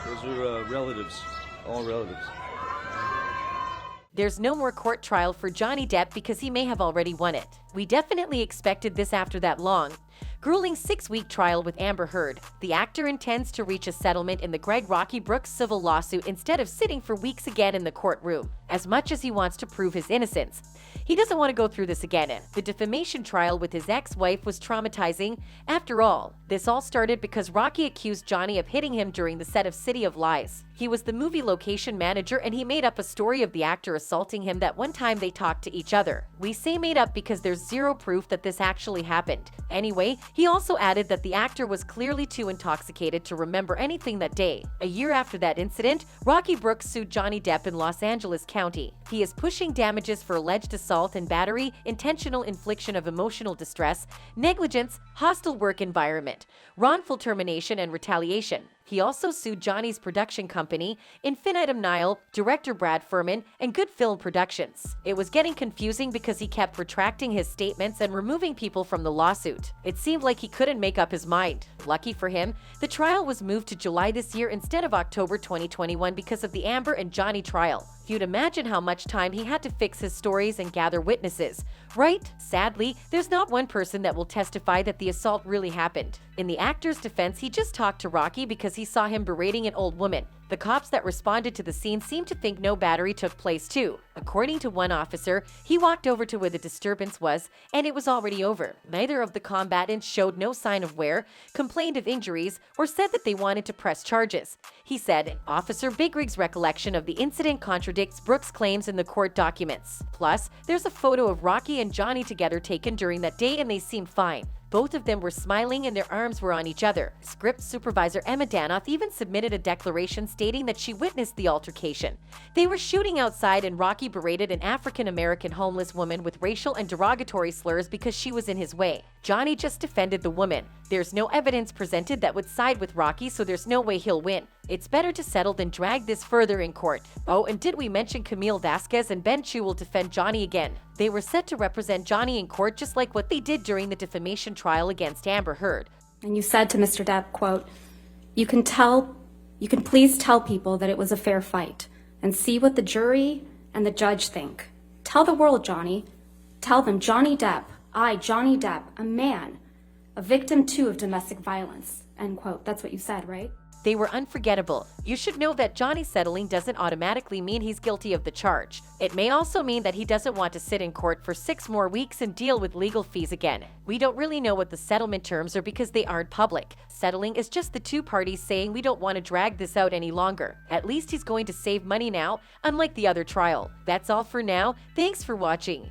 Those are relatives, all relatives. There's no more court trial for Johnny Depp because he may have already won it. We definitely expected this after that long, grueling 6-week trial with Amber Heard. The actor intends to reach a settlement in the Greg Rocky Brooks civil lawsuit instead of sitting for weeks again in the courtroom. As much as he wants to prove his innocence, he doesn't want to go through this again. The defamation trial with his ex-wife was traumatizing. After all, this all started because Rocky accused Johnny of hitting him during the set of City of Lies. He was the movie location manager and he made up a story of the actor assaulting him that one time they talked to each other. We say made up because there's zero proof that this actually happened. Anyway, he also added that the actor was clearly too intoxicated to remember anything that day. A year after that incident, Rocky Brooks sued Johnny Depp in Los Angeles County. He is pushing damages for alleged assault and battery, intentional infliction of emotional distress, negligence, hostile work environment, wrongful termination, and retaliation. He also sued Johnny's production company, Infinitum Nihil, director Brad Furman, and Good Film Productions. It was getting confusing because he kept retracting his statements and removing people from the lawsuit. It seemed like he couldn't make up his mind. Lucky for him, the trial was moved to July this year instead of October 2021 because of the Amber and Johnny trial. You'd imagine how much time he had to fix his stories and gather witnesses, right? Sadly, there's not one person that will testify that the assault really happened. In the actor's defense, he just talked to Rocky because he saw him berating an old woman. The cops that responded to the scene seemed to think no battery took place too. According to one officer, he walked over to where the disturbance was, and it was already over. Neither of the combatants showed no sign of wear, complained of injuries, or said that they wanted to press charges. He said, Officer Bigrig's recollection of the incident contradicts Brooks' claims in the court documents. Plus, there's a photo of Rocky and Johnny together taken during that day and they seemed fine. Both of them were smiling and their arms were on each other. Script supervisor Emma Danoff even submitted a declaration stating that she witnessed the altercation. They were shooting outside and Rocky berated an African-American homeless woman with racial and derogatory slurs because she was in his way. Johnny just defended the woman. There's no evidence presented that would side with Rocky, so there's no way he'll win. It's better to settle than drag this further in court. Oh, and did we mention Camille Vasquez and Ben Chu will defend Johnny again? They were set to represent Johnny in court just like what they did during the defamation trial against Amber Heard. And you said to Mr. Depp, quote, you can please tell people that it was a fair fight and see what the jury and the judge think. Tell the world, Johnny. Tell them Johnny Depp, Johnny Depp, a man, a victim too of domestic violence, end quote. That's what you said, right? They were unforgettable. You should know that Johnny settling doesn't automatically mean he's guilty of the charge. It may also mean that he doesn't want to sit in court for 6 more weeks and deal with legal fees again. We don't really know what the settlement terms are because they aren't public. Settling is just the two parties saying we don't want to drag this out any longer. At least he's going to save money now, unlike the other trial. That's all for now. Thanks for watching.